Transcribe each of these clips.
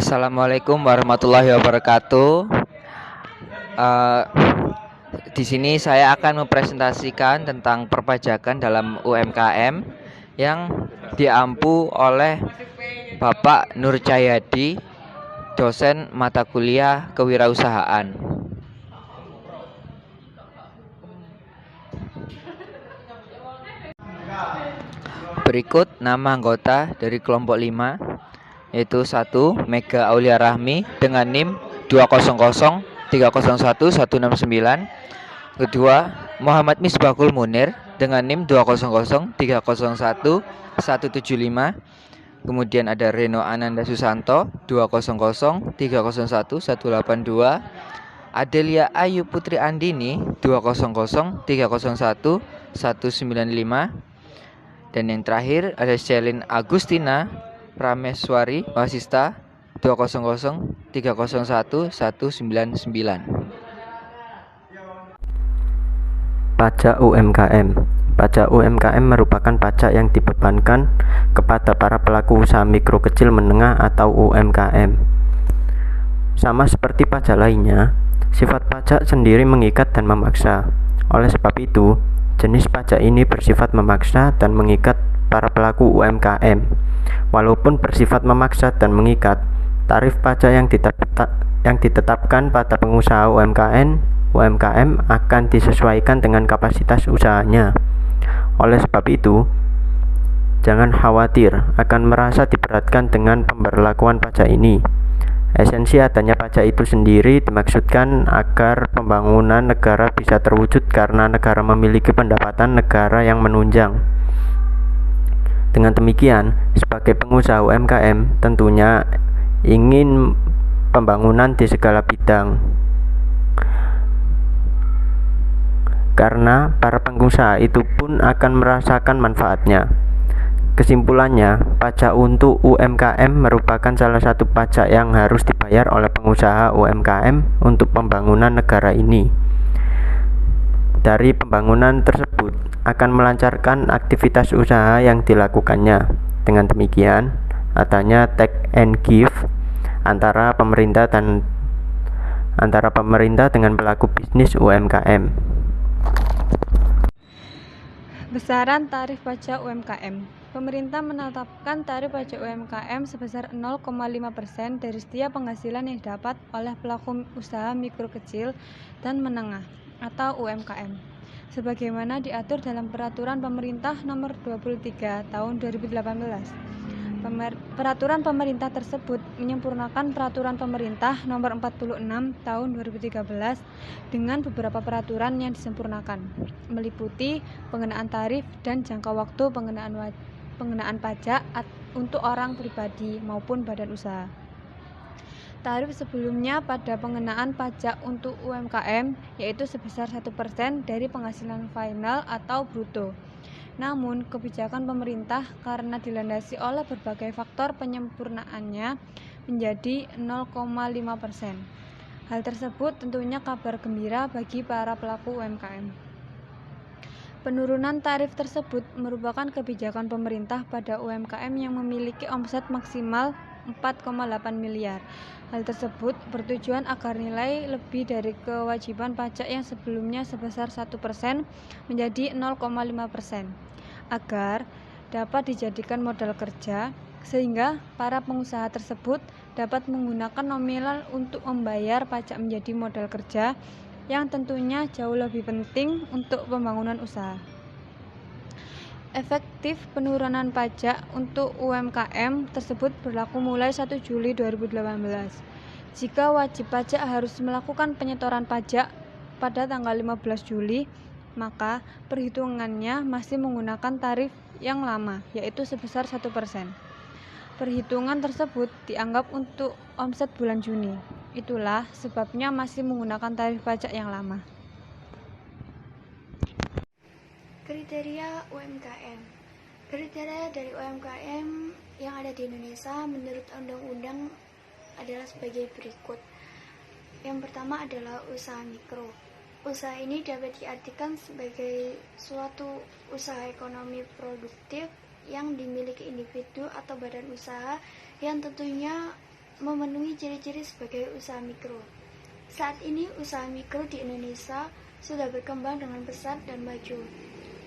Assalamualaikum warahmatullahi wabarakatuh. Eh, di sini saya akan mempresentasikan tentang perpajakan dalam UMKM yang diampu oleh Bapak Nur Cahyadi, dosen mata kuliah kewirausahaan. Berikut nama anggota dari kelompok 5, yaitu 1. Mega Aulia Rahmi dengan NIM 200301169. Kedua, Muhammad Misbahul Munir dengan NIM 20030011175. Kemudian ada Reno Ananda Susanto 20030011182. Adelia Ayu Putri Andini 20030011195. Dan yang terakhir ada Shelin Agustina Prameswari Wasista 20030011199. Pajak UMKM. Pajak UMKM merupakan pajak yang dibebankan kepada para pelaku usaha mikro kecil menengah atau UMKM. Sama seperti pajak lainnya, sifat pajak sendiri mengikat dan memaksa. Oleh sebab itu, jenis pajak ini bersifat memaksa dan mengikat para pelaku UMKM. Walaupun bersifat memaksa dan mengikat, tarif pajak yang ditetapkan pada pengusaha UMKM akan disesuaikan dengan kapasitas usahanya. Oleh sebab itu, jangan khawatir akan merasa diberatkan dengan pemberlakuan pajak ini. Esensi adanya pajak itu sendiri dimaksudkan agar pembangunan negara bisa terwujud karena negara memiliki pendapatan negara yang menunjang. Dengan demikian, sebagai pengusaha UMKM tentunya ingin pembangunan di segala bidang. Karena para pengusaha itu pun akan merasakan manfaatnya. Kesimpulannya, pajak untuk UMKM merupakan salah satu pajak yang harus dibayar oleh pengusaha UMKM untuk pembangunan negara ini. Dari pembangunan tersebut akan melancarkan aktivitas usaha yang dilakukannya. Dengan demikian, adanya take and give antara pemerintah dengan pelaku bisnis UMKM. Besaran tarif pajak UMKM. Pemerintah menetapkan tarif pajak UMKM sebesar 0,5% dari setiap penghasilan yang didapat oleh pelaku usaha mikro kecil dan menengah atau UMKM, sebagaimana diatur dalam Peraturan Pemerintah Nomor 23 Tahun 2018. Peraturan pemerintah tersebut menyempurnakan Peraturan Pemerintah Nomor 46 Tahun 2013 dengan beberapa peraturan yang disempurnakan, meliputi pengenaan tarif dan jangka waktu pengenaan pajak untuk orang pribadi maupun badan usaha. Tarif sebelumnya pada pengenaan pajak untuk UMKM yaitu sebesar 1% dari penghasilan final atau bruto. Namun, kebijakan pemerintah karena dilandasi oleh berbagai faktor penyempurnaannya menjadi 0,5%. Hal tersebut tentunya kabar gembira bagi para pelaku UMKM. Penurunan tarif tersebut merupakan kebijakan pemerintah pada UMKM yang memiliki omset maksimal 4,8 miliar. Hal tersebut bertujuan agar nilai lebih dari kewajiban pajak yang sebelumnya sebesar 1% menjadi 0,5%, agar dapat dijadikan modal kerja, sehingga para pengusaha tersebut dapat menggunakan nominal untuk membayar pajak menjadi modal kerja, yang tentunya jauh lebih penting untuk pembangunan usaha. Efektif penurunan pajak untuk UMKM tersebut berlaku mulai 1 Juli 2018. Jika wajib pajak harus melakukan penyetoran pajak pada tanggal 15 Juli, maka perhitungannya masih menggunakan tarif yang lama, yaitu sebesar 1%. Perhitungan tersebut dianggap untuk omset bulan Juni. Itulah sebabnya masih menggunakan tarif pajak yang lama. Kriteria UMKM. Kriteria dari UMKM yang ada di Indonesia menurut undang-undang adalah sebagai berikut. Yang pertama adalah usaha mikro. Usaha ini dapat diartikan sebagai suatu usaha ekonomi produktif yang dimiliki individu atau badan usaha yang tentunya memenuhi ciri-ciri sebagai usaha mikro. Saat ini usaha mikro di Indonesia sudah berkembang dengan pesat dan maju,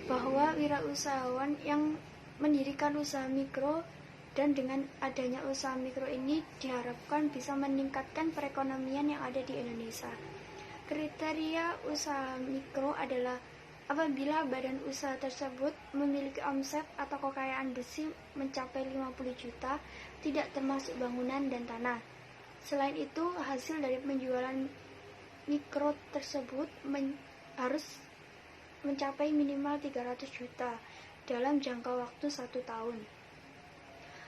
bahwa wirausahawan yang mendirikan usaha mikro dan dengan adanya usaha mikro ini diharapkan bisa meningkatkan perekonomian yang ada di Indonesia. Kriteria usaha mikro adalah apabila badan usaha tersebut memiliki omset atau kekayaan bersih mencapai 50 juta, tidak termasuk bangunan dan tanah. Selain itu, hasil dari penjualan mikro tersebut harus mencapai minimal 300 juta dalam jangka waktu 1 tahun.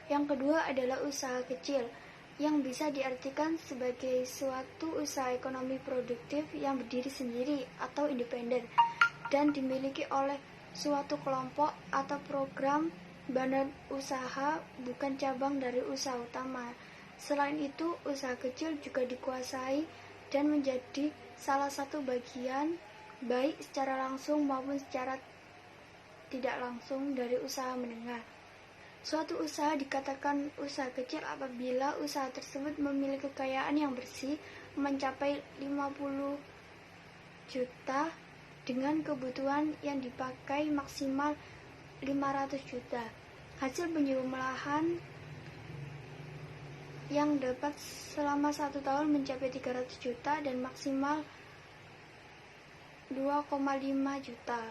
Yang kedua adalah usaha kecil, yang bisa diartikan sebagai suatu usaha ekonomi produktif yang berdiri sendiri atau independen dan dimiliki oleh suatu kelompok atau program badan usaha, bukan cabang dari usaha utama. Selain itu, usaha kecil juga dikuasai dan menjadi salah satu bagian baik secara langsung maupun secara tidak langsung dari usaha menengah. Suatu usaha dikatakan usaha kecil apabila usaha tersebut memiliki kekayaan yang bersih mencapai 50 juta dengan kebutuhan yang dipakai maksimal 500 juta. Hasil penjumlahan yang dapat selama 1 tahun mencapai 300 juta dan maksimal 2,5 juta.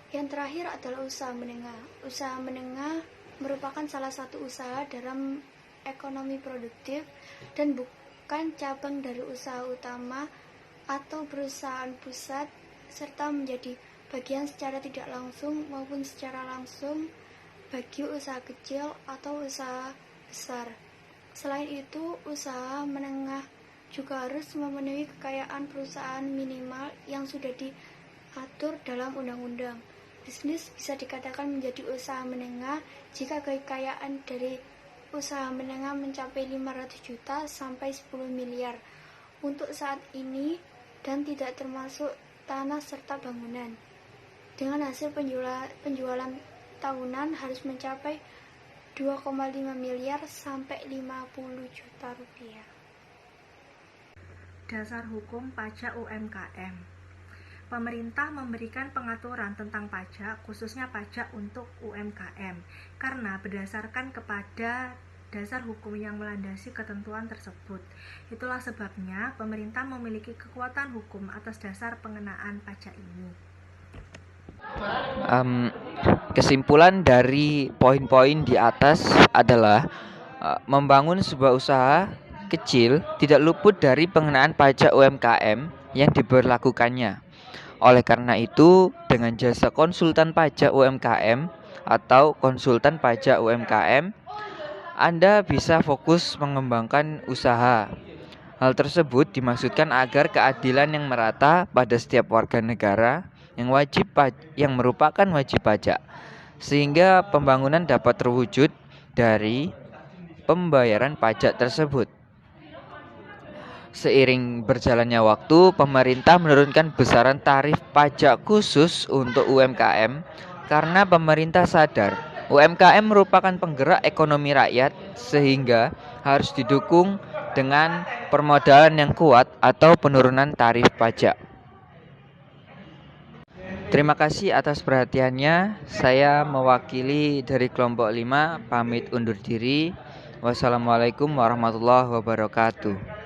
Yang terakhir adalah usaha menengah. Usaha menengah merupakan salah satu usaha dalam ekonomi produktif dan bukan cabang dari usaha utama atau perusahaan pusat, serta menjadi bagian secara tidak langsung maupun secara langsung bagi usaha kecil atau usaha besar. Selain itu, usaha menengah juga harus memenuhi kekayaan perusahaan minimal yang sudah diatur dalam undang-undang. Bisnis bisa dikatakan menjadi usaha menengah jika kekayaan dari usaha menengah mencapai 500 juta sampai 10 miliar untuk saat ini dan tidak termasuk tanah serta bangunan. Dengan hasil penjualan tahunan harus mencapai 2,5 miliar sampai 50 juta rupiah. Dasar hukum pajak UMKM. Pemerintah memberikan pengaturan tentang pajak, khususnya pajak untuk UMKM, karena berdasarkan kepada dasar hukum yang melandasi ketentuan tersebut. Itulah sebabnya pemerintah memiliki kekuatan hukum atas dasar pengenaan pajak ini. Kesimpulan dari poin-poin di atas adalah membangun sebuah usaha kecil tidak luput dari pengenaan pajak UMKM yang diberlakukannya. Oleh karena itu, dengan jasa konsultan pajak UMKM atau konsultan pajak UMKM, Anda bisa fokus mengembangkan usaha. Hal tersebut dimaksudkan agar keadilan yang merata pada setiap warga negara yang merupakan wajib pajak, sehingga pembangunan dapat terwujud dari pembayaran pajak tersebut. Seiring berjalannya waktu, pemerintah menurunkan besaran tarif pajak khusus untuk UMKM karena pemerintah sadar UMKM merupakan penggerak ekonomi rakyat sehingga harus didukung dengan permodalan yang kuat atau penurunan tarif pajak. Terima kasih atas perhatiannya. Saya mewakili dari kelompok 5 pamit undur diri. Wassalamualaikum warahmatullahi wabarakatuh.